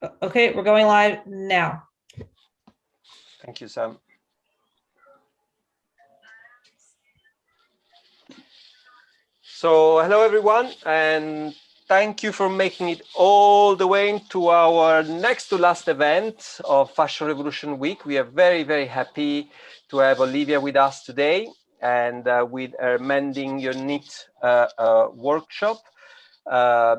Okay, we're going live now. Thank you, Sam. So hello, everyone, and thank you for making it all the way into our next to last event of Fashion Revolution Week. We are very, very happy to have Olivia with us today and with her Mending Your Knit workshop.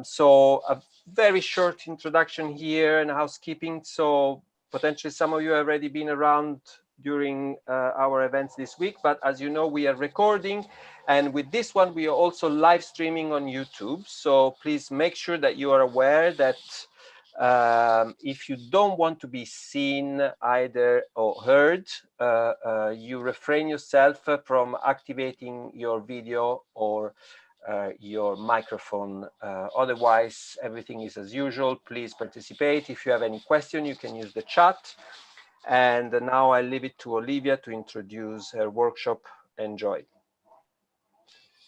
So a very short introduction here and housekeeping. So potentially some of you have already been around during our events this week, but as you know, we are recording, and with this one we are also live streaming on YouTube. So please make sure that you are aware that if you don't want to be seen either or heard, you refrain yourself from activating your video or your microphone. Otherwise, everything is as usual. Please participate. If you have any question, you can use the chat. And now I leave it to Olivia to introduce her workshop. Enjoy.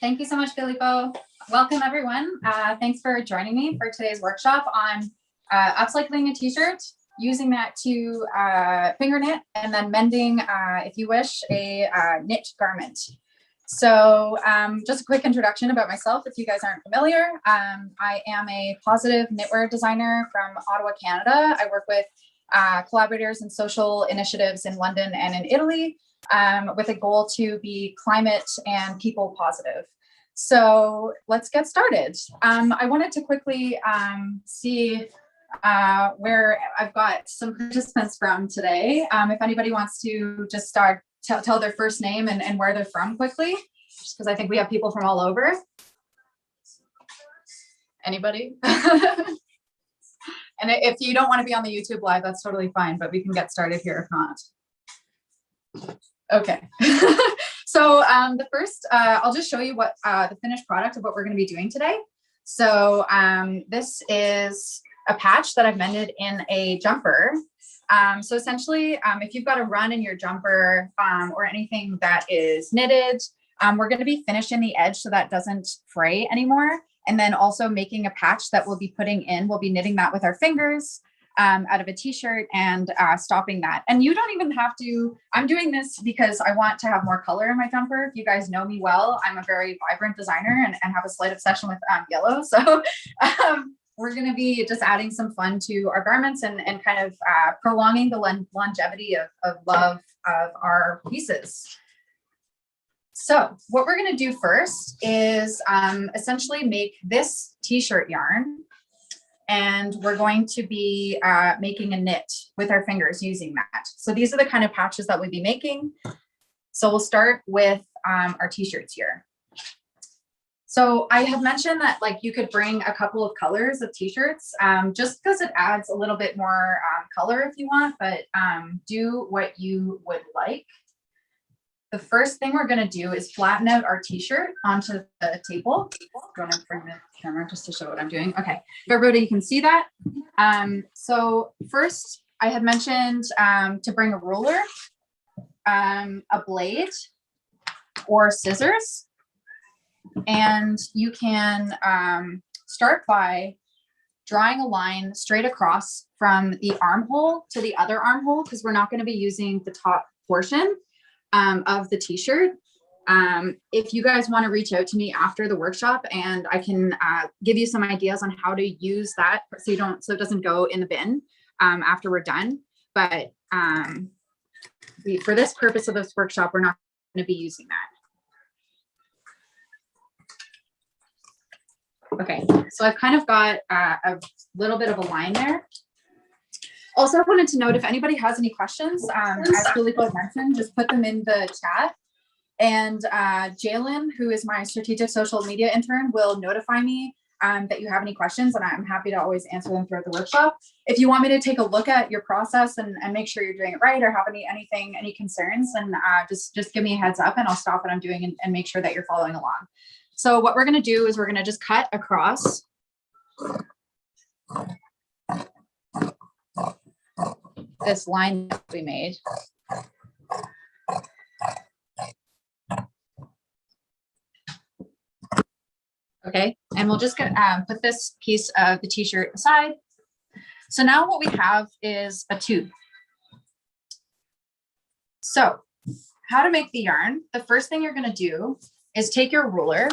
Thank you so much, Filippo. Welcome, everyone. Thanks for joining me for today's workshop on upcycling a t-shirt, using that to finger knit, and then mending, if you wish, a knit garment. So just a quick introduction about myself, if you guys aren't familiar. I am a positive knitwear designer from Ottawa, Canada. I work with collaborators and social initiatives in London and in Italy with a goal to be climate and people positive. So let's get started. I wanted to quickly see where I've got some participants from today. If anybody wants to just start, tell their first name and where they're from quickly, just because I think we have people from all over. Anybody? And if you don't want to be on the YouTube live, that's totally fine, but we can get started here if not. Okay. So the first, I'll just show you what the finished product of what we're going to be doing today. So this is a patch that I've mended in a jumper. So essentially, if you've got a run in your jumper or anything that is knitted, we're going to be finishing the edge so that doesn't fray anymore. And then also making a patch that we'll be putting in. We'll be knitting that with our fingers out of a t-shirt and stopping that. And you don't even have to, I'm doing this because I want to have more color in my jumper. If you guys know me well, I'm a very vibrant designer and have a slight obsession with yellow. So we're going to be just adding some fun to our garments and kind of prolonging the longevity of love of our pieces. So what we're going to do first is essentially make this t-shirt yarn, and we're going to be making a knit with our fingers using that. So these are the kind of patches that we'll be making. So we'll start with our t-shirts here. So I have mentioned that like you could bring a couple of colors of t-shirts just because it adds a little bit more color if you want, but do what you would like. The first thing we're going to do is flatten out our t-shirt onto the table. I'm going to bring the camera just to show what I'm doing. Okay, if everybody can see that. So first, I had mentioned to bring a ruler, a blade, or scissors. And you can start by drawing a line straight across from the armhole to the other armhole, because we're not going to be using the top portion of the t-shirt. If you guys want to reach out to me after the workshop, and I can give you some ideas on how to use that so it doesn't go in the bin after we're done. But for this purpose of this workshop, we're not going to be using that. Okay, so I've kind of got a little bit of a line there. Also, I wanted to note if anybody has any questions, as Filippo mentioned, just put them in the chat. And Jalen, who is my strategic social media intern, will notify me that you have any questions, and I'm happy to always answer them throughout the workshop. If you want me to take a look at your process and make sure you're doing it right, or have any concerns, then just give me a heads up and I'll stop what I'm doing and make sure that you're following along. So what we're going to do is we're going to just cut across this line that we made. Okay, and we'll just put this piece of the t-shirt aside. So now what we have is a tube. So how to make the yarn, the first thing you're going to do is take your ruler.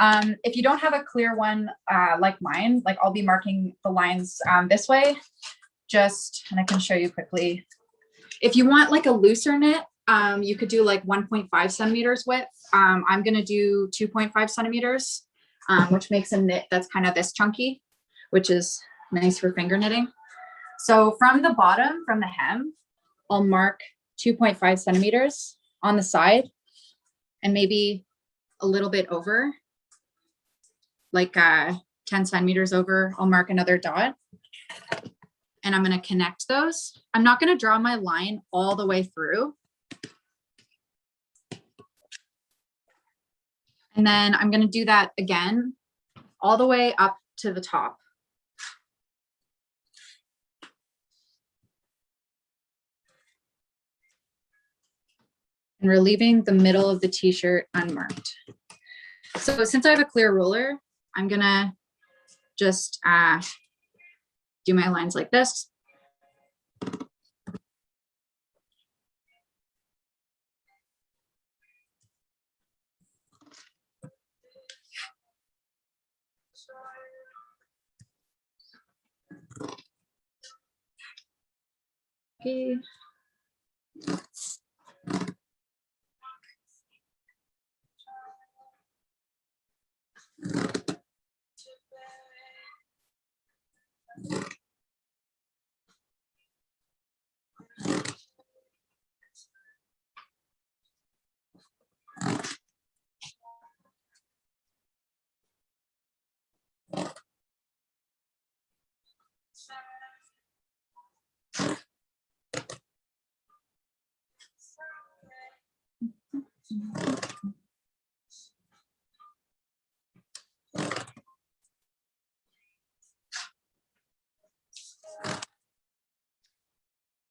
If you don't have a clear one like mine, like I'll be marking the lines this way, and I can show you quickly. If you want like a looser knit, you could do like 1.5 centimeters width. I'm going to do 2.5 centimeters, which makes a knit that's kind of this chunky, which is nice for finger knitting. So from the bottom, from the hem, I'll mark 2.5 centimeters on the side and maybe a little bit over, like 10 centimeters over, I'll mark another dot. And I'm going to connect those. I'm not going to draw my line all the way through. And then I'm going to do that again, all the way up to the top. And we're leaving the middle of the t-shirt unmarked. So since I have a clear ruler, I'm going to just do my lines like this. Okay.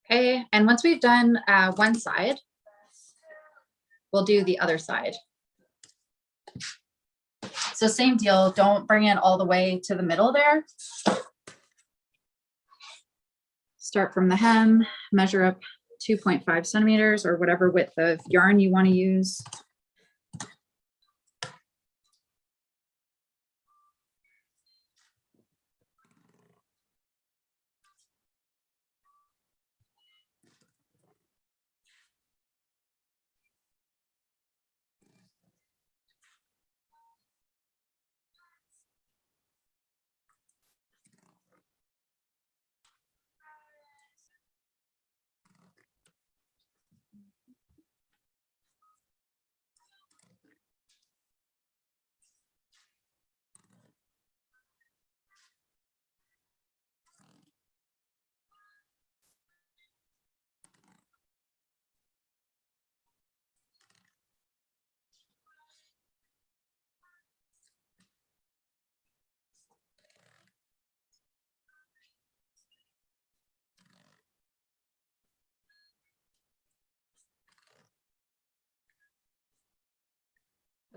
Okay, and once we've done one side, we'll do the other side. So same deal, don't bring it all the way to the middle there. Start from the hem, measure up 2.5 centimeters or whatever width of yarn you want to use.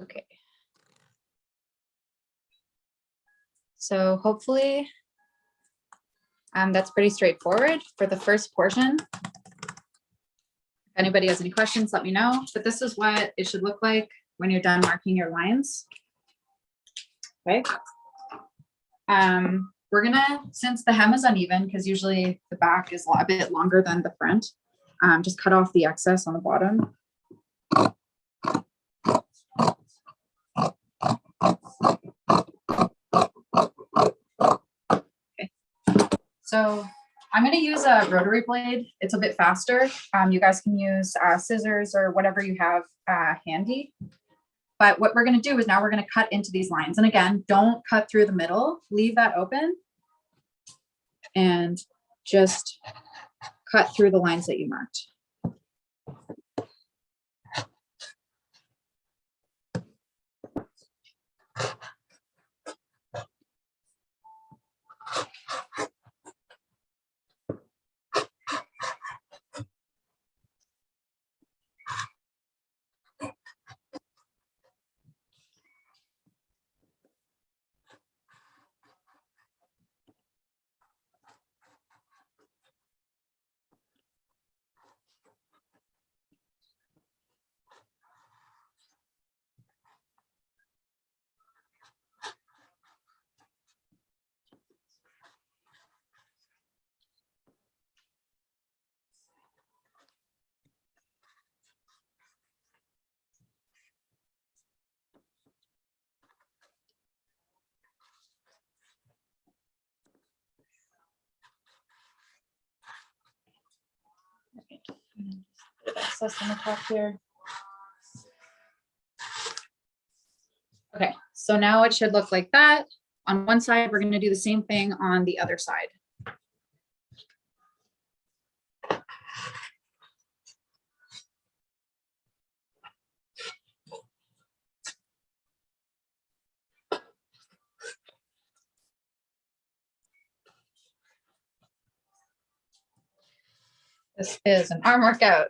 Okay. So hopefully that's pretty straightforward for the first portion. If anybody has any questions, let me know. But this is what it should look like when you're done marking your lines. Okay. We're gonna, since the hem is uneven, because usually the back is a bit longer than the front, just cut off the excess on the bottom. Okay. So I'm going to use a rotary blade. It's a bit faster. You guys can use scissors or whatever you have handy. But what we're going to do is now we're going to cut into these lines. And again, don't cut through the middle. Leave that open and just cut through the lines that you marked. excess on the top here. Okay, so now it should look like that. On one side, we're going to do the same thing on the other side. This is an arm workout.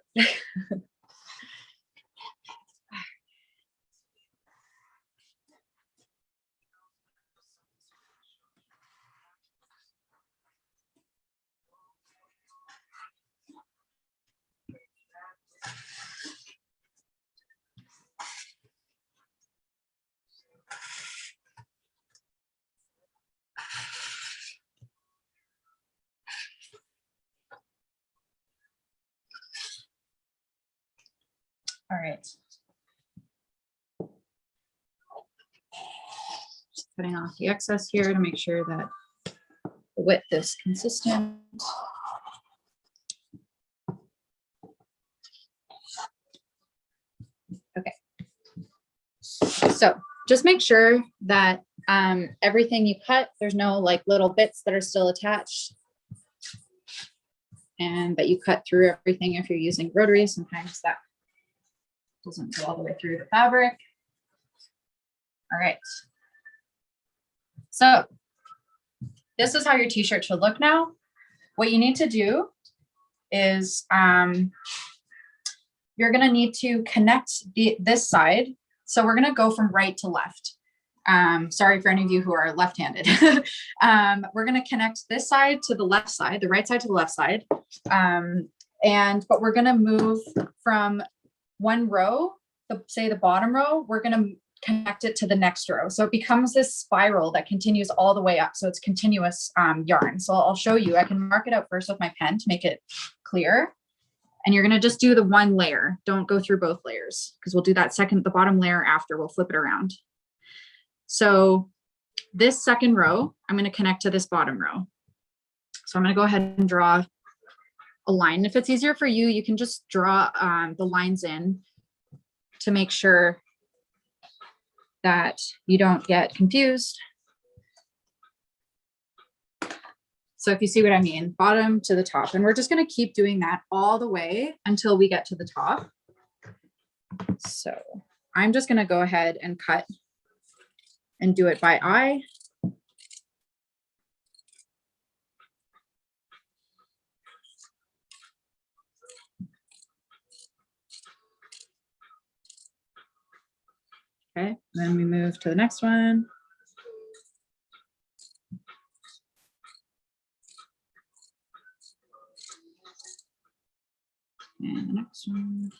All right. Just cutting off the excess here to make sure that the width is consistent. Okay. So just make sure that everything you cut, there's no like little bits that are still attached, and that you cut through everything. If you're using rotary, sometimes that doesn't go all the way through the fabric. All right. So this is how your t-shirt should look now. What you need to do is you're going to need to connect this side. So we're going to go from right to left. Sorry for any of you who are left-handed. We're going to connect this side to the left side, the right side to the left side. But we're going to move from one row, say the bottom row, we're going to connect it to the next row. So it becomes this spiral that continues all the way up. So it's continuous yarn. So I'll show you. I can mark it out first with my pen to make it clear. And you're going to just do the one layer. Don't go through both layers, because we'll do that the bottom layer after. We'll flip it around. So this second row, I'm going to connect to this bottom row. So I'm going to go ahead and draw a line. If it's easier for you, you can just draw the lines in to make sure that you don't get confused. So if you see what I mean, bottom to the top, and we're just going to keep doing that all the way until we get to the top. So I'm just going to go ahead and cut and do it by eye. Okay, then we move to the next one. And the next one.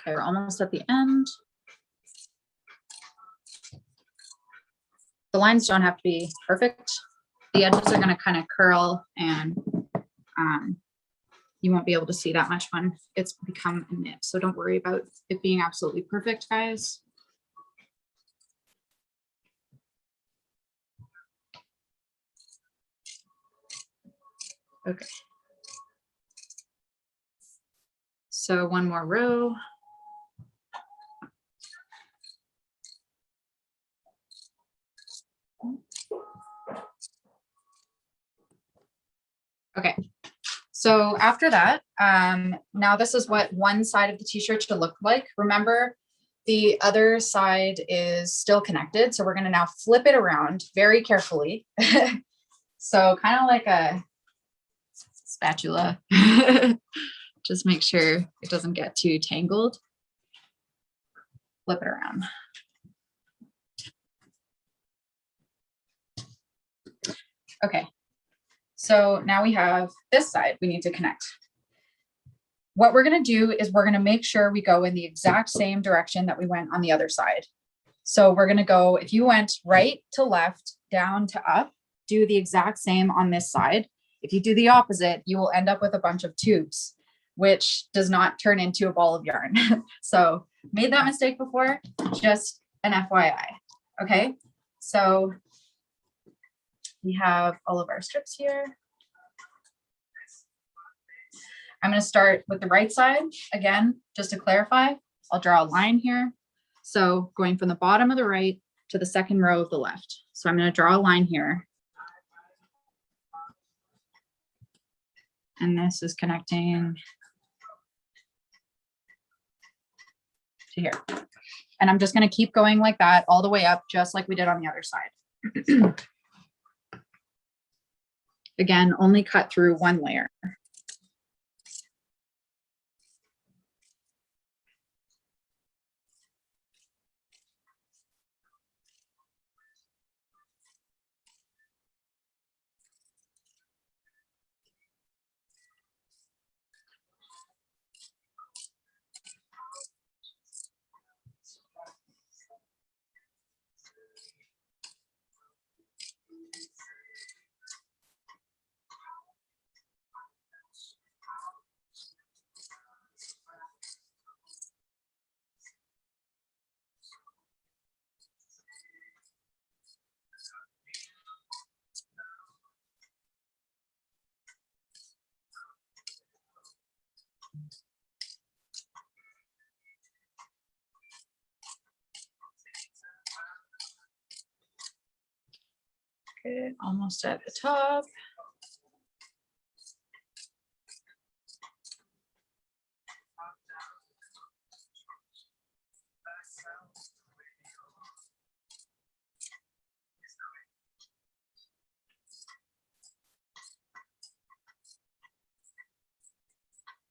Okay, we're almost at the end. The lines don't have to be perfect. The edges are going to kind of curl, and you won't be able to see that much when it's become a knit. So don't worry about it being absolutely perfect, guys. Okay. So one more row. So after that, now this is what one side of the t-shirt should look like. Remember, the other side is still connected. So we're going to now flip it around very carefully. So kind of like a spatula. Just make sure it doesn't get too tangled. Flip it around. Okay. So now we have this side we need to connect. What we're going to do is we're going to make sure we go in the exact same direction that we went on the other side. So we're going to go, if you went right to left, down to up, do the exact same on this side. If you do the opposite, you will end up with a bunch of tubes, which does not turn into a ball of yarn. So made that mistake before, just an FYI. Okay, so we have all of our strips here. I'm going to start with the right side. Again, just to clarify, I'll draw a line here. So going from the bottom of the right to the second row of the left. So I'm going to draw a line here. And this is connecting to here. And I'm just going to keep going like that all the way up, just like we did on the other side. Again, only cut through one layer. Okay, almost at the top.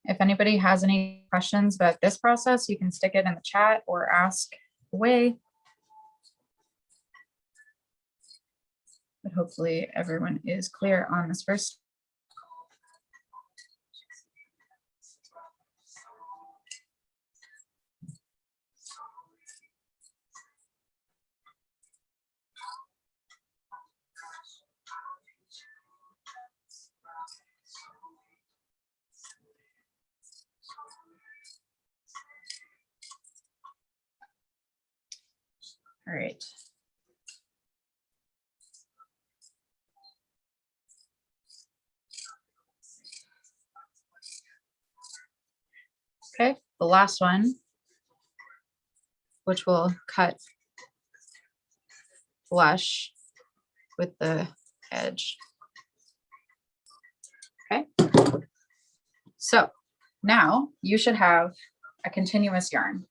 If anybody has any questions about this process, you can stick it in the chat or ask away. But hopefully everyone is clear on this first. All right. Okay, the last one, which will cut flush with the edge. Okay, so now you should have a continuous yarn.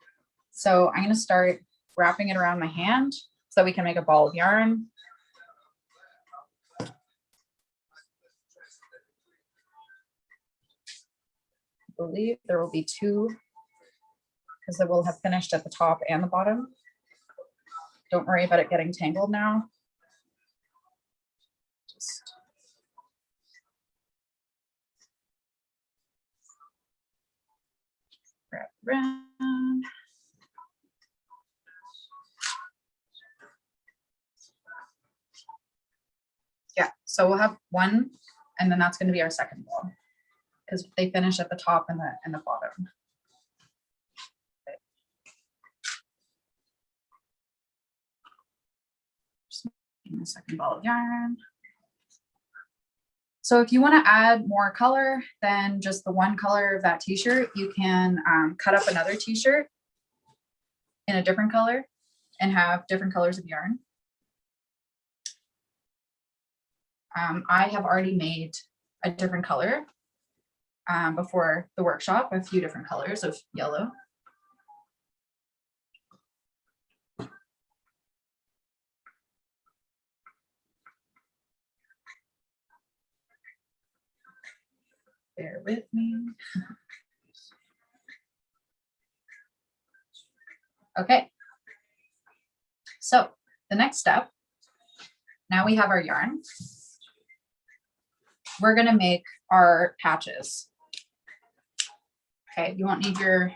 So I'm going to start wrapping it around my hand so that we can make a ball of yarn. I believe there will be two because it will have finished at the top and the bottom. Don't worry about it getting tangled now. Just wrap around. Yeah, so we'll have one, and then that's going to be our second ball because they finish at the top and the bottom. Okay. Just making the second ball of yarn. So if you want to add more color than just the one color of that t-shirt, you can cut up another t-shirt in a different color and have different colors of yarn. I have already made a different color. before the workshop, a few different colors of yellow. Bear with me. Okay. So the next step, now we have our yarn. We're going to make our patches. Okay, you won't need your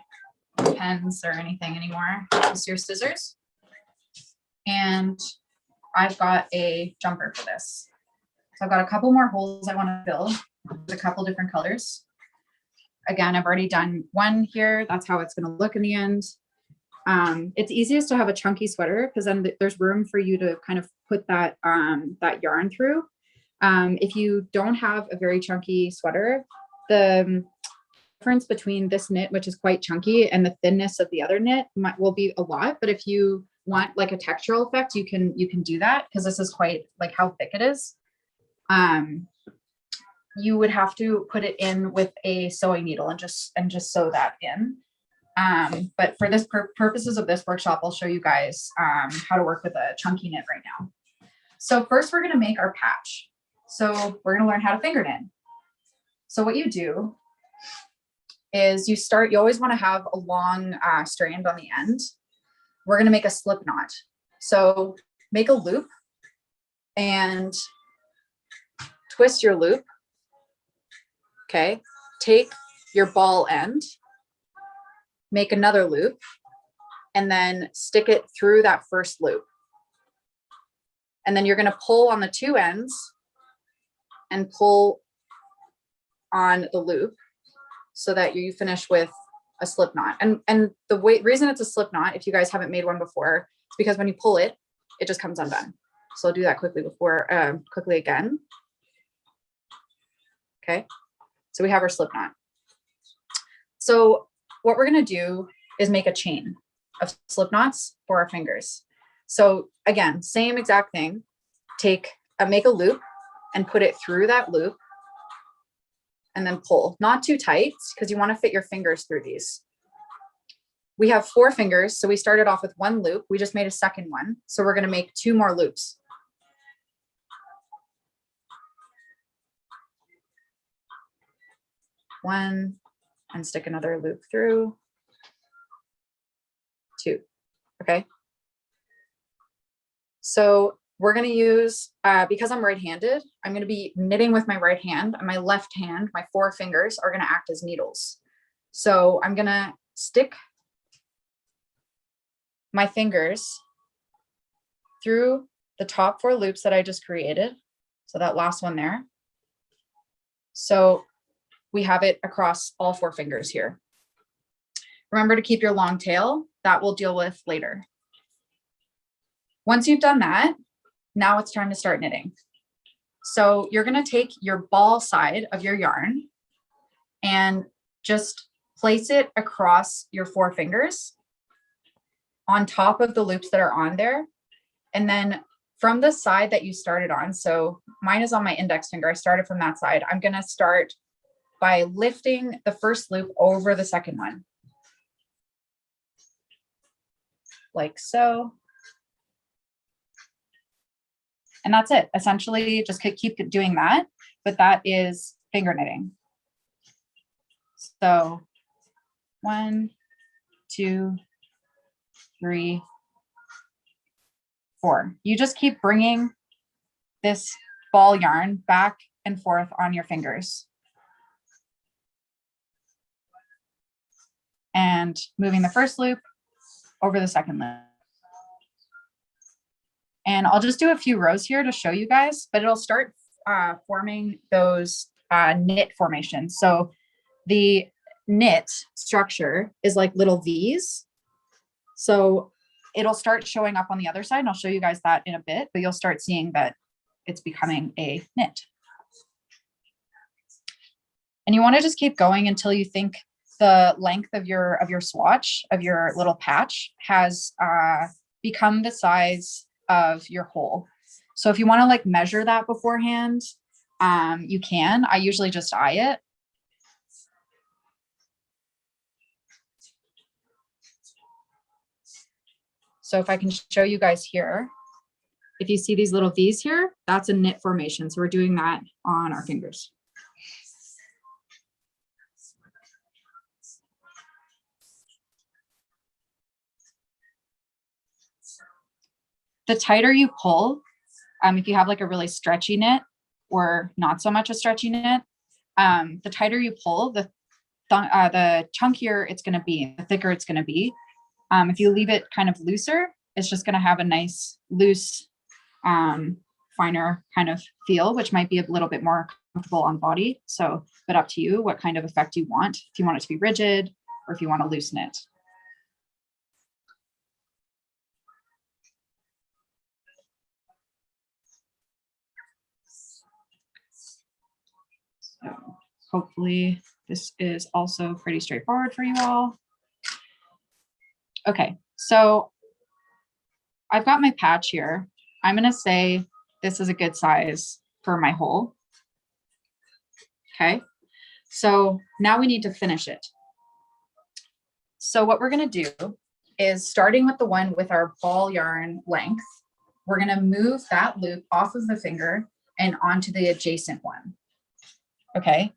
pens or anything anymore, just your scissors. And I've got a jumper for this. So I've got a couple more holes I want to fill with a couple different colors. Again, I've already done one here. That's how it's going to look in the end. It's easiest to have a chunky sweater because then there's room for you to kind of put that, that yarn through. If you don't have a very chunky sweater, the difference between this knit, which is quite chunky, and the thinness of the other knit will be a lot. But if you want like a textural effect, you can do that because this is quite like how thick it is. You would have to put it in with a sewing needle and just sew that in. But for this purposes of this workshop, I'll show you guys how to work with a chunky knit right now. So first we're going to make our patch. So we're going to learn how to finger knit. So what you do is you always want to have a long strand on the end. We're going to make a slip knot. So make a loop and twist your loop. Okay. Take your ball end, make another loop, and then stick it through that first loop. And then you're going to pull on the two ends and pull on the loop so that you finish with a slip knot. And the reason it's a slip knot, if you guys haven't made one before, it's because when you pull it, it just comes undone. So I'll do that quickly again. Okay. So we have our slip knot. So what we're going to do is make a chain of slip knots for our fingers. So again, same exact thing. Make a loop and put it through that loop and then pull. Not too tight because you want to fit your fingers through these. We have 4 fingers, so we started off with 1 loop. We just made a second one. So we're going to make 2 more loops. One, and stick another loop through. 2. Okay. So we're going to use, because I'm right-handed, I'm going to be knitting with my right hand, and my left hand, my 4 fingers are going to act as needles. So I'm going to stick my fingers through the top 4 loops that I just created. So that last one there. So we have it across all 4 fingers here. Remember to keep your long tail. That we'll deal with later. Once you've done that, now it's time to start knitting. So you're going to take your ball side of your yarn and just place it across your 4 fingers on top of the loops that are on there. And then from the side that you started on, so mine is on my index finger, I started from that side. I'm going to start by lifting the first loop over the second one. Like so. And that's it. Essentially, just keep doing that, but that is finger knitting. So 1, 2, 3, 4. You just keep bringing this ball yarn back and forth on your fingers. And moving the first loop over the second loop. And I'll just do a few rows here to show you guys, but it'll start forming those knit formations. So the knit structure is like little V's. So it'll start showing up on the other side, and I'll show you guys that in a bit, but you'll start seeing that it's becoming a knit. And you want to just keep going until you think the length of your swatch, of your little patch, has become the size of your hole. So if you want to like measure that beforehand, you can. I usually just eye it. So if I can show you guys here, if you see these little V's here, that's a knit formation. So we're doing that on our fingers. The tighter you pull, if you have like a really stretchy knit or not so much a stretchy knit, the tighter you pull, the chunkier it's going to be, the thicker it's going to be. If you leave it kind of looser, it's just going to have a nice loose, finer kind of feel, which might be a little bit more comfortable on body. So, but up to you what kind of effect you want. If you want it to be rigid or if you want to loosen it. So hopefully this is also pretty straightforward for you all. Okay, so I've got my patch here. I'm going to say this is a good size for my hole. Okay, so now we need to finish it. So what we're going to do is, starting with the one with our ball yarn length, we're going to move that loop off of the finger and onto the adjacent one. Okay,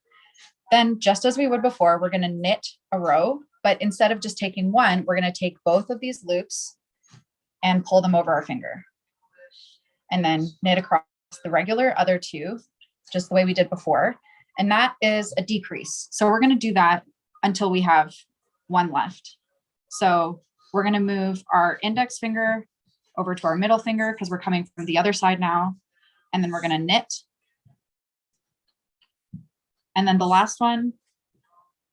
then just as we would before, we're going to knit a row, but instead of just taking one, we're going to take both of these loops and pull them over our finger. And then knit across the regular other two, just the way we did before. And that is a decrease. So we're going to do that until we have one left. So we're going to move our index finger over to our middle finger because we're coming from the other side now. And then we're going to knit. And then the last one,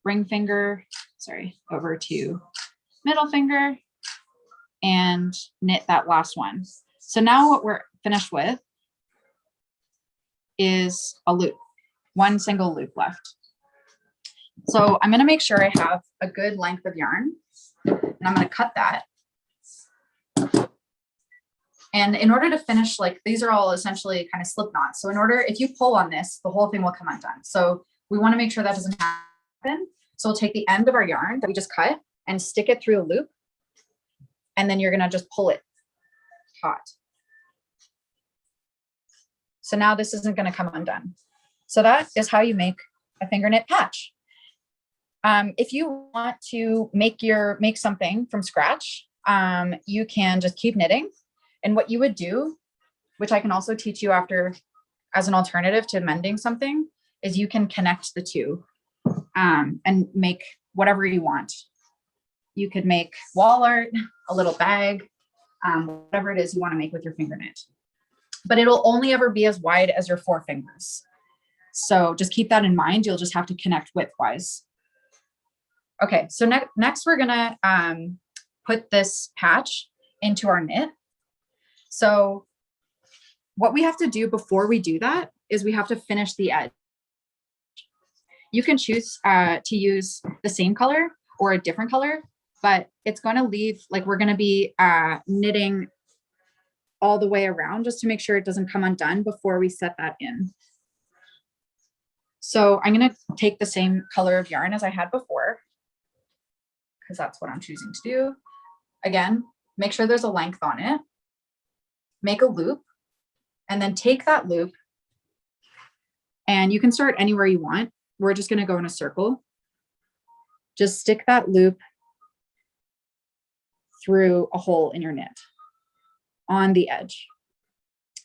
ring finger, over to middle finger and knit that last one. So now what we're finished with is a loop, one single loop left. So I'm going to make sure I have a good length of yarn, and I'm going to cut that. And in order to finish, like, these are all essentially kind of slip knots. So in order, if you pull on this, the whole thing will come undone. So we want to make sure that doesn't happen. So we'll take the end of our yarn that we just cut and stick it through a loop. And then you're going to just pull it taut. So now this isn't going to come undone. So that is how you make a finger knit patch. If you want to make something from scratch, you can just keep knitting. And what you would do, which I can also teach you after as an alternative to mending something, is you can connect the two and make whatever you want. You could make wall art, a little bag, whatever it is you want to make with your finger knit. But it'll only ever be as wide as your 4 fingers. So just keep that in mind. You'll just have to connect width-wise. Okay, so next we're gonna put this patch into our knit. So what we have to do before we do that is we have to finish the edge. You can choose to use the same color or a different color, but it's going to leave, like, we're going to be knitting all the way around just to make sure it doesn't come undone before we set that in. So I'm going to take the same color of yarn as I had before, because that's what I'm choosing to do. Again, make sure there's a length on it. Make a loop, and then take that loop, and you can start anywhere you want. We're just going to go in a circle. Just stick that loop through a hole in your knit on the edge.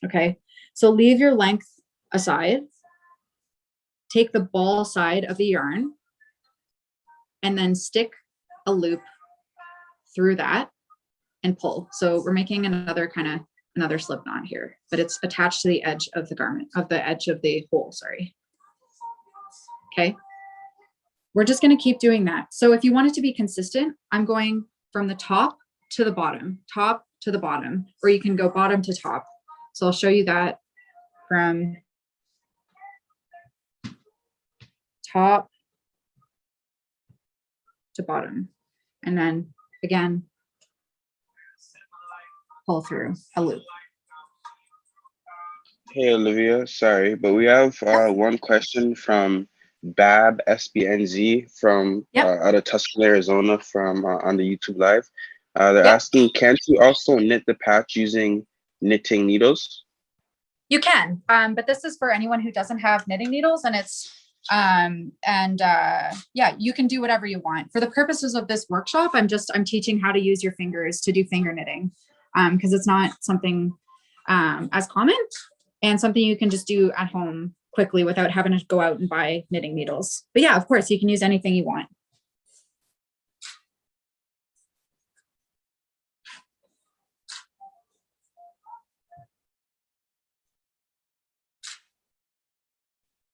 Okay, so leave your length aside. Take the ball side of the yarn and then stick a loop through that and pull. So we're making another slip knot here, but it's attached to the edge of the garment, of the edge of the hole, sorry. Okay, we're just going to keep doing that. So if you want it to be consistent, I'm going from the top to the bottom, or you can go bottom to top. So I'll show you that from top to bottom, and then again, pull through a loop. Hey, Olivia, sorry, but we have one question from Bab SBNZ from out of Tucson, Arizona, from on the YouTube live. They're Yep. asking, can't you also knit the patch using knitting needles? You can, but this is for anyone who doesn't have knitting needles, and it's yeah, you can do whatever you want. For the purposes of this workshop, I'm teaching how to use your fingers to do finger knitting, because it's not something as common, and something you can just do at home quickly without having to go out and buy knitting needles. But yeah, of course, you can use anything you want.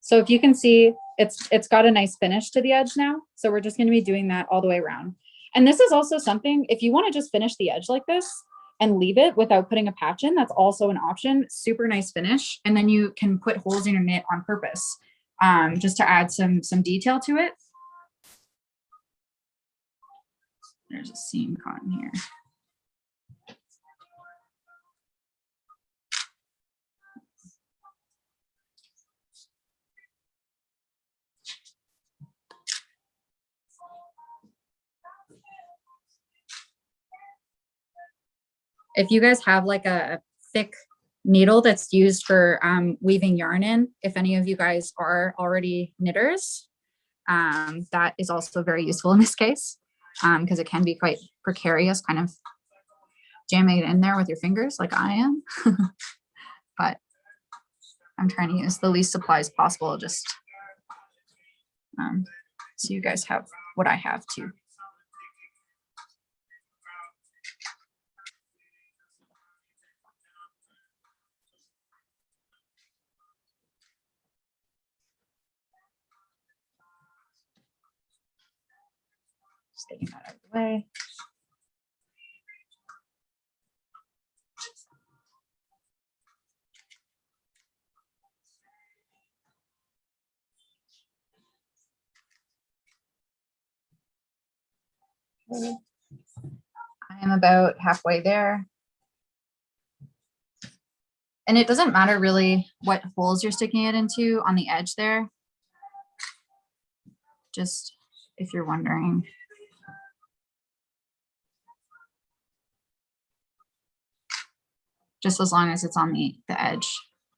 So if you can see, it's got a nice finish to the edge now. So we're just going to be doing that all the way around. And this is also something, if you want to just finish the edge like this and leave it without putting a patch in, that's also an option. Super nice finish. And then you can put holes in your knit on purpose, just to add some detail to it. There's a seam cotton here. If you guys have like a thick needle that's used for weaving yarn in, if any of you guys are already knitters, that is also very useful in this case, because it can be quite precarious, kind of jamming it in there with your fingers like I am. But I'm trying to use the least supplies possible, just so you guys have what I have too. Just getting that out of the way. I am about halfway there. And it doesn't matter really what holes you're sticking it into on the edge there. Just if you're wondering. Just as long as it's on the edge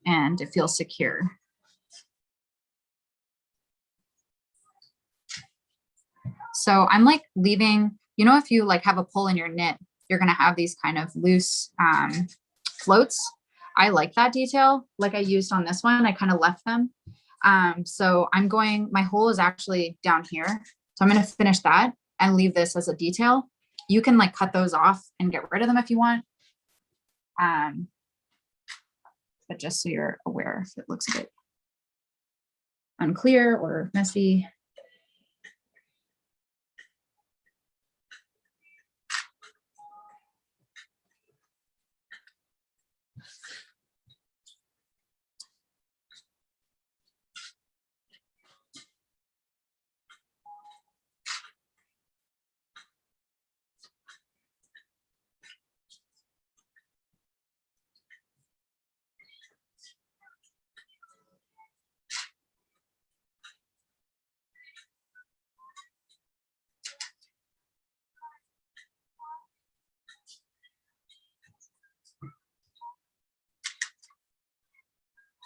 and it feels secure. So I'm like leaving, you know, if you like have a pull in your knit, you're gonna have these kind of loose floats. I like that detail, like I used on this one, I kind of left them. So I'm going, my hole is actually down here. So I'm gonna finish that and leave this as a detail. You can like cut those off and get rid of them if you want. But just so you're aware if it looks a bit unclear or messy.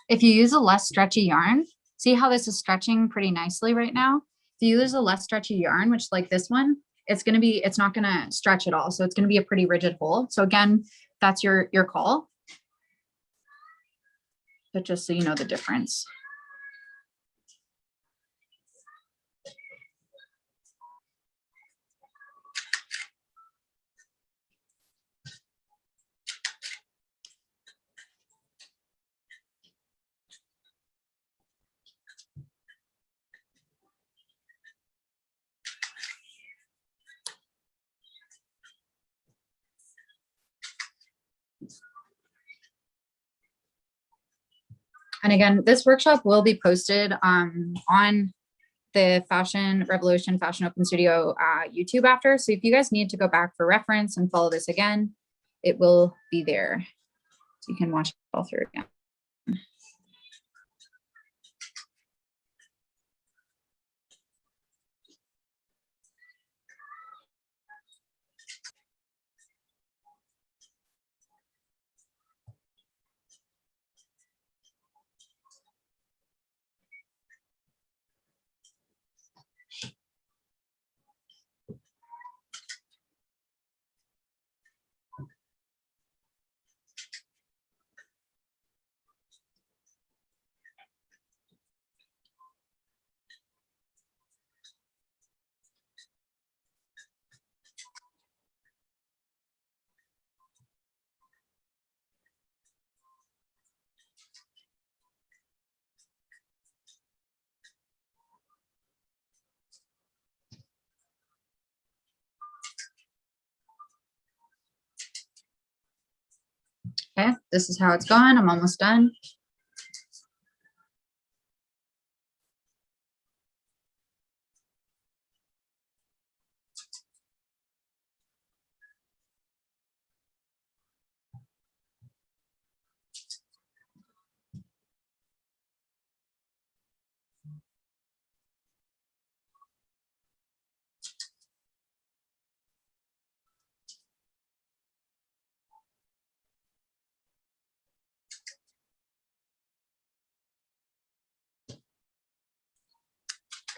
If you use a less stretchy yarn, see how this is stretching pretty nicely right now? If you use a less stretchy yarn, which like this one, it's not gonna stretch at all. So it's gonna be a pretty rigid hole. So again, that's your call. But just so you know the difference. And again, this workshop will be posted on the Fashion Revolution Fashion Open Studio YouTube after. So if you guys need to go back for reference and follow this again, it will be there. So you can watch it all through again. Okay, this is how it's gone. I'm almost done.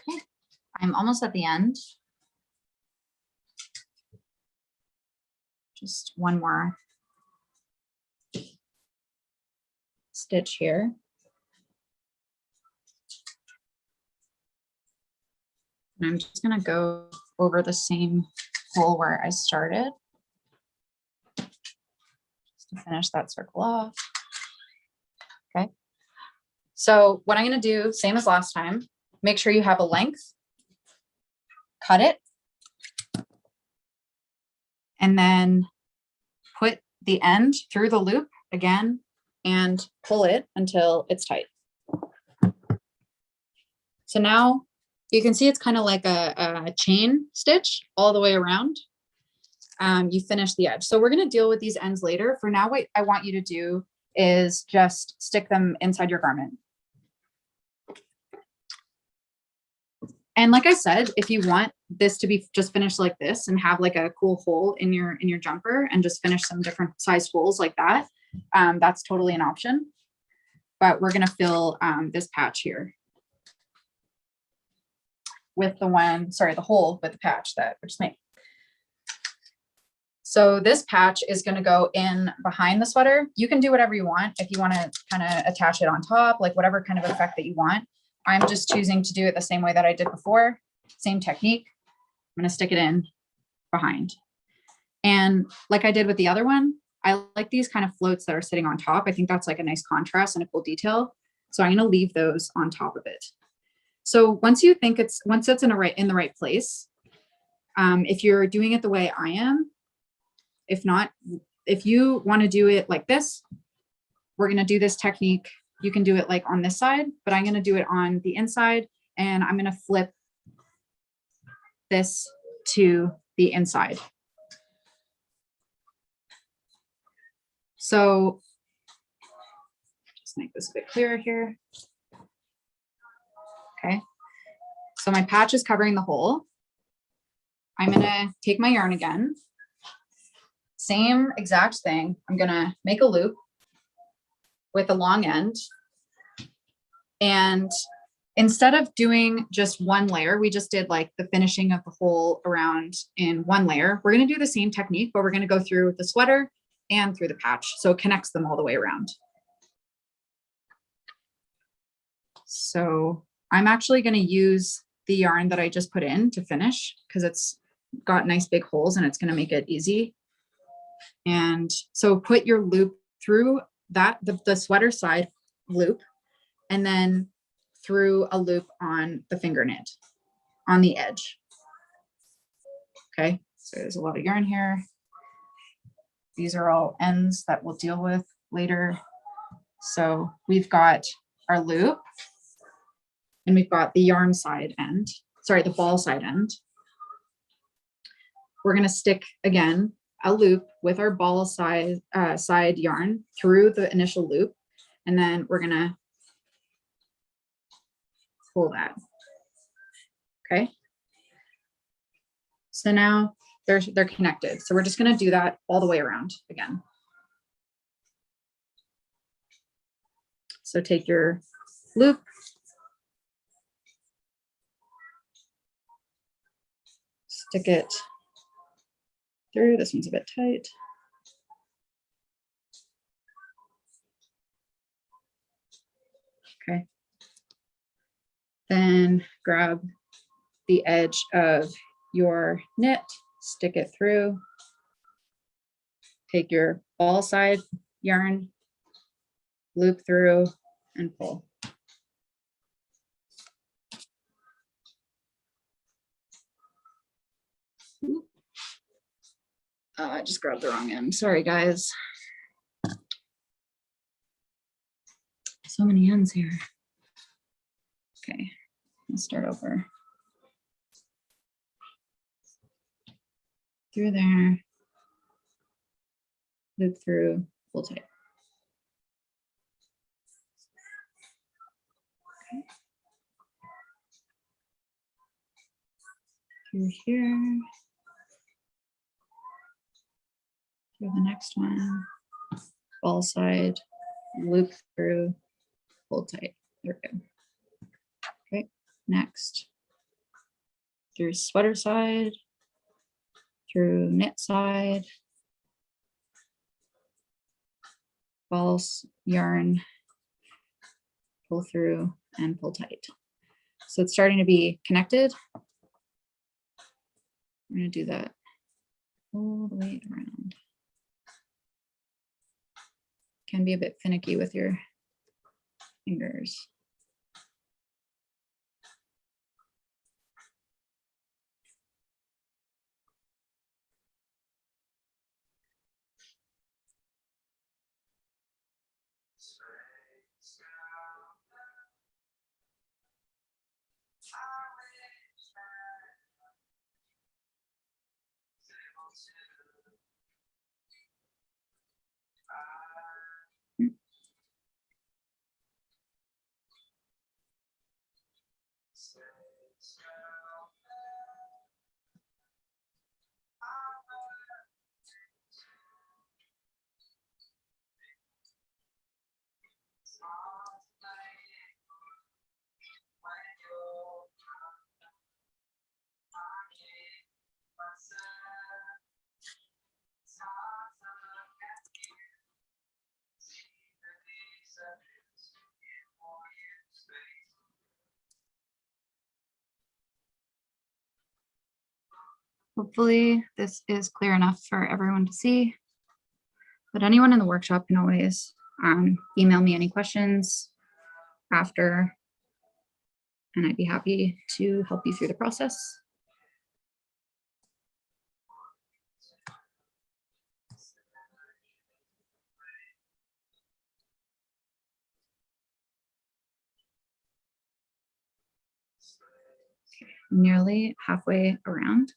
Okay, I'm almost at the end. Just one more stitch here. And I'm just gonna go over the same hole where I started just to finish that circle off. Okay. So what I'm gonna do, same as last time, make sure you have a length, cut it, and then put the end through the loop again and pull it until it's tight. So now you can see it's kind of like a chain stitch all the way around. You finish the edge. So we're going to deal with these ends later. For now, what I want you to do is just stick them inside your garment. And like I said, if you want this to be just finished like this and have like a cool hole in your jumper and just finish some different size holes like that, that's totally an option. But we're going to fill this patch here with the one, sorry, the hole with the patch that we just made. So this patch is going to go in behind the sweater. You can do whatever you want. If you want to kind of attach it on top, like whatever kind of effect that you want. I'm just choosing to do it the same way that I did before. Same technique. I'm going to stick it in behind. And like I did with the other one, I like these kind of floats that are sitting on top. I think that's like a nice contrast and a cool detail. So I'm going to leave those on top of it. So once you think it's in the right place, if you're doing it the way I am, if not, if you want to do it like this, we're going to do this technique. You can do it like on this side, but I'm going to do it on the inside, and I'm going to flip this to the inside. So just make this a bit clearer here. Okay. So my patch is covering the hole. I'm going to take my yarn again. Same exact thing. I'm going to make a loop with a long end. And instead of doing just one layer, we just did like the finishing of the hole around in one layer. We're going to do the same technique, but we're going to go through the sweater and through the patch. So it connects them all the way around. So I'm actually going to use the yarn that I just put in to finish because it's got nice big holes and it's going to make it easy. And so put your loop through that, the sweater side loop, and then through a loop on the finger knit on the edge. Okay, so there's a lot of yarn here. These are all ends that we'll deal with later. So we've got our loop and we've got the yarn side end, sorry, the ball side end. We're going to stick again a loop with our ball side yarn through the initial loop, and then we're going to pull that. Okay. So now they're connected. So we're just going to do that all the way around again. So take your loop, stick it through. This one's a bit tight. Okay. Then grab the edge of your knit, stick it through, take your ball side yarn, loop through, and pull. I just grabbed the wrong end. Sorry, guys. so many ends here. Okay, let's start over. Through there, loop through, pull tight. Okay. Through here, through the next one, ball side, loop through, pull tight. There we go. Okay, next, through sweater side, through knit side, balls, yarn, pull through and pull tight. So it's starting to be connected. We're going to do that all the way around. Can be a bit finicky with your fingers. Hopefully this is clear enough for everyone to see, but anyone in the workshop can always email me any questions after, and I'd be happy to help you through the process. Okay, nearly halfway around.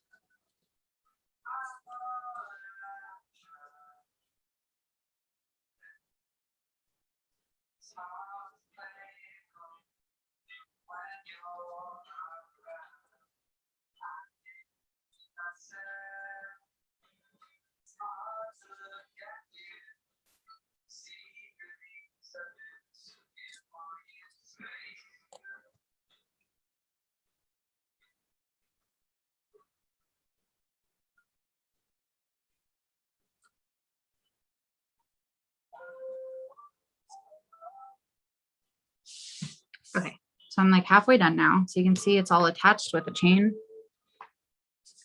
Okay, so I'm like halfway done now. So you can see it's all attached with a chain.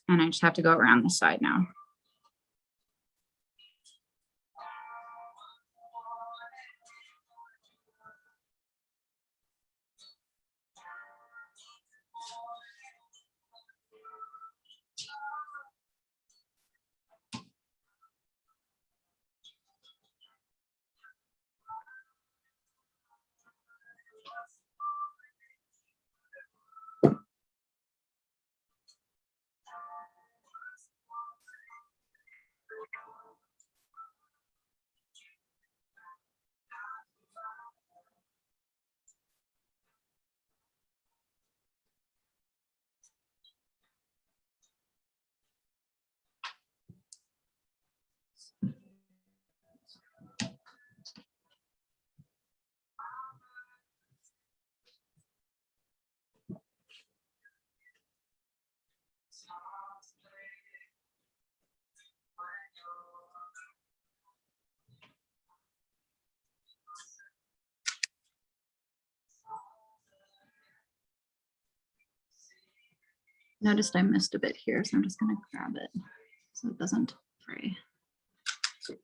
And I just have to go around this side now. Noticed I missed a bit here, so I'm just going to grab it so it doesn't fray. Okay,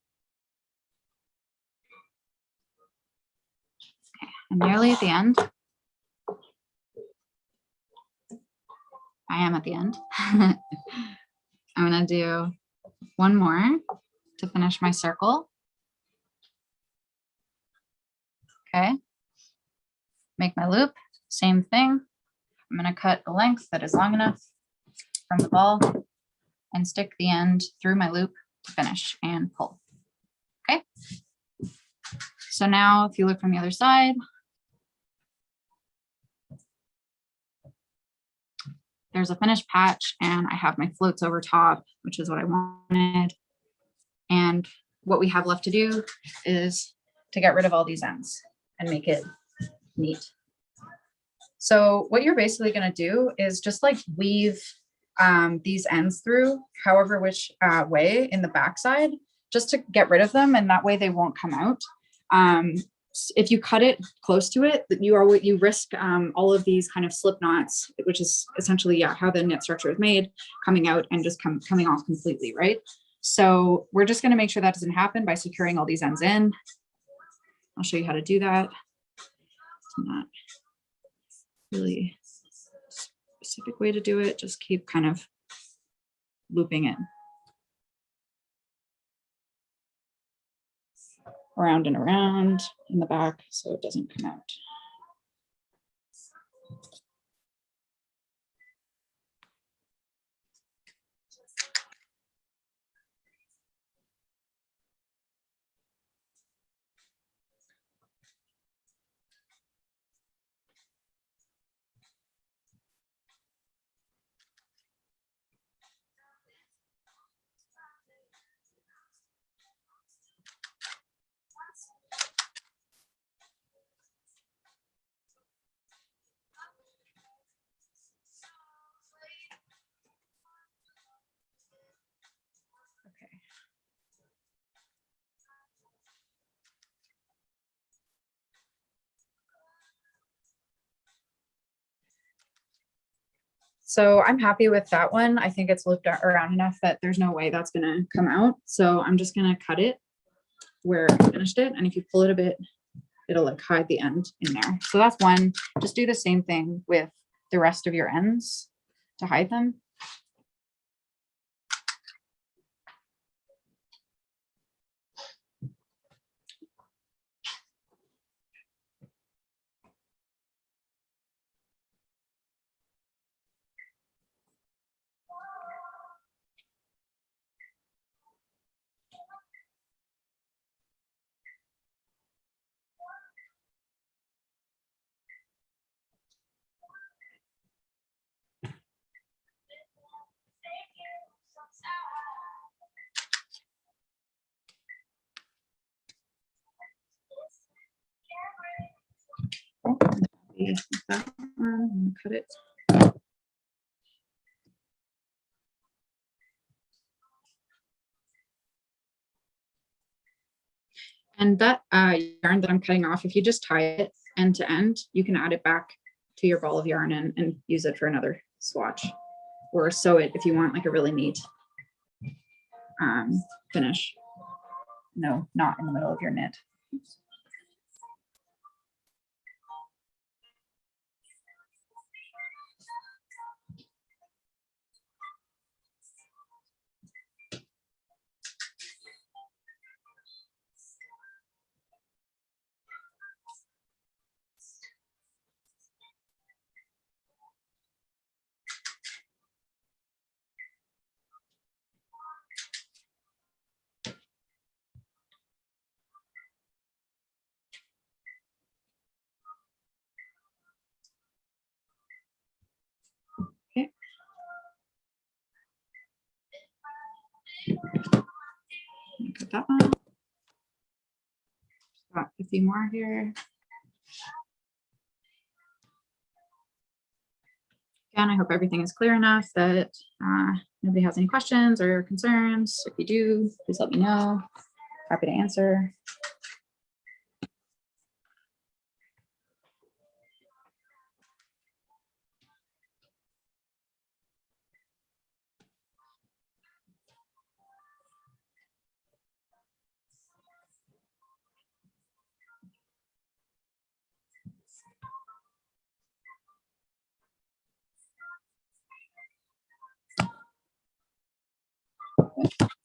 I'm nearly at the end. I am at the end. I'm going to do one more to finish my circle. Okay, make my loop, same thing. I'm going to cut a length that is long enough from the ball and stick the end through my loop to finish and pull. Okay. So now if you look from the other side, there's a finished patch and I have my floats over top, which is what I wanted. And what we have left to do is to get rid of all these ends and make it neat. So what you're basically going to do is just like weave these ends through however which way in the backside, just to get rid of them, and that way they won't come out. If you cut it close to it, you risk all of these kind of slip knots, which is essentially how the knit structure is made, coming out and just coming off completely, right? So we're just going to make sure that doesn't happen by securing all these ends in. I'll show you how to do that. It's not really specific way to do it. Just keep kind of looping it around and around in the back so it doesn't come out. Okay. So I'm happy with that one. I think it's looped around enough that there's no way that's gonna come out. So I'm just gonna cut it where I finished it. And if you pull it a bit, it'll like hide the end in there. So that's one. Just do the same thing with the rest of your ends to hide them. That one, cut it. And that yarn that I'm cutting off, if you just tie it end to end, you can add it back to your ball of yarn and use it for another swatch, or sew it if you want like a really neat finish. No, not in the middle of your knit. Oops. Okay. Cut that one. Got a few more here. Again, I hope everything is clear enough that nobody has any questions or concerns. If you do, please let me know. Happy to answer.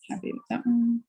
Happy with that one.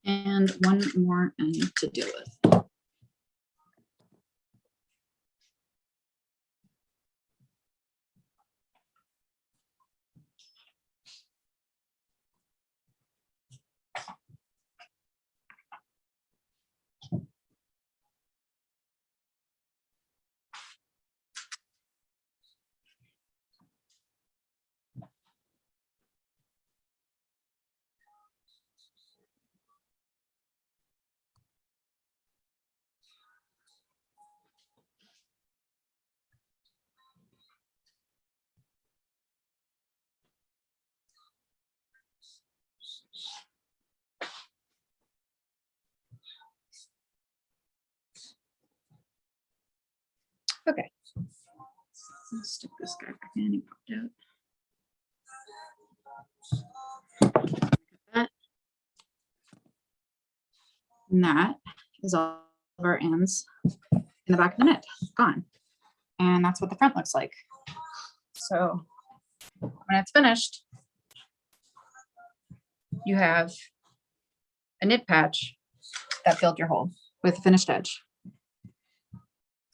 And one more I need to deal with. Okay. Let's stick this guy back in. He popped out. That. And that is all of our ends in the back of the knit. Gone. And that's what the front looks like. So when it's finished, you have a knit patch that filled your hole with a finished edge.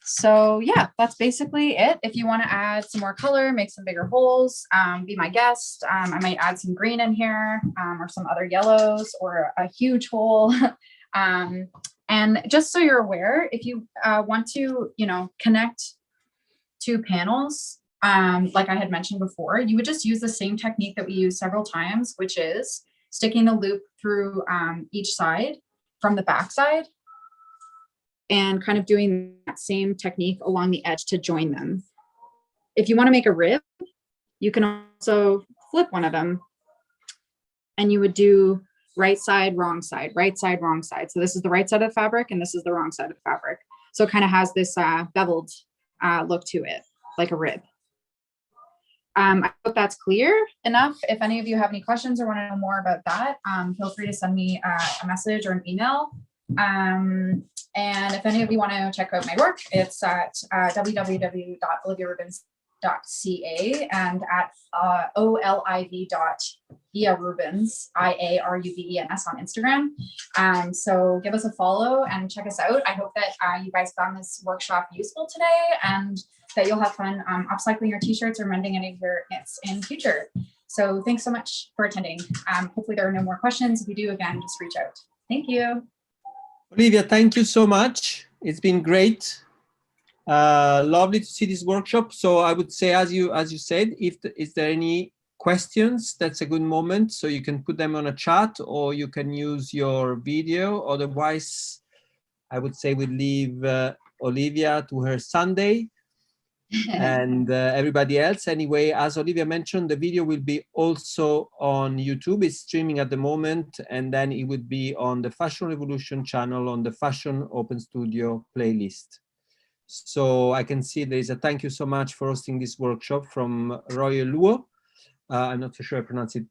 So yeah, that's basically it. If you want to add some more color, make some bigger holes, be my guest. I might add some green in here or some other yellows or a huge hole. And just so you're aware, if you want to, connect two panels, like I had mentioned before, you would just use the same technique that we use several times, which is sticking the loop through each side from the back side and kind of doing that same technique along the edge to join them. If you want to make a rib, you can also flip one of them and you would do right side, wrong side, right side, wrong side. So this is the right side of the fabric and this is the wrong side of the fabric. So it kind of has this beveled look to it, like a rib. I hope that's clear enough. If any of you have any questions or want to know more about that, feel free to send me a message or an email. And if any of you want to check out my work, it's at www.oliviarubens.ca and at oliv.iarubens, IARUBENS on Instagram. So give us a follow and check us out. I hope that you guys found this workshop useful today and that you'll have fun upcycling your t-shirts or mending any of your knits in future. So thanks so much for attending. Hopefully there are no more questions. If you do, again, just reach out. Thank you. Olivia, thank you so much. It's been great. Lovely to see this workshop. So I would say, as you said, is there any questions, that's a good moment. So you can put them on a chat or you can use your video. Otherwise, I would say we leave Olivia to her Sunday. And everybody else. Anyway, as Olivia mentioned, the video will be also on YouTube. It's streaming at the moment, and then it would be on the Fashion Revolution channel on the Fashion Open Studio playlist. So I can see there is a thank you so much for hosting this workshop from Royal Luo. I'm not so sure I pronounce it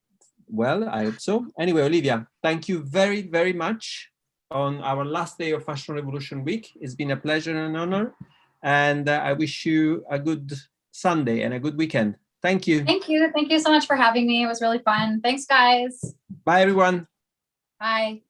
well. I hope so. Anyway, Olivia, thank you very, very much on our last day of Fashion Revolution Week. It's been a pleasure and an honor. And I wish you a good Sunday and a good weekend. Thank you. Thank you. Thank you so much for having me. It was really fun. Thanks, guys. Bye, everyone. Bye.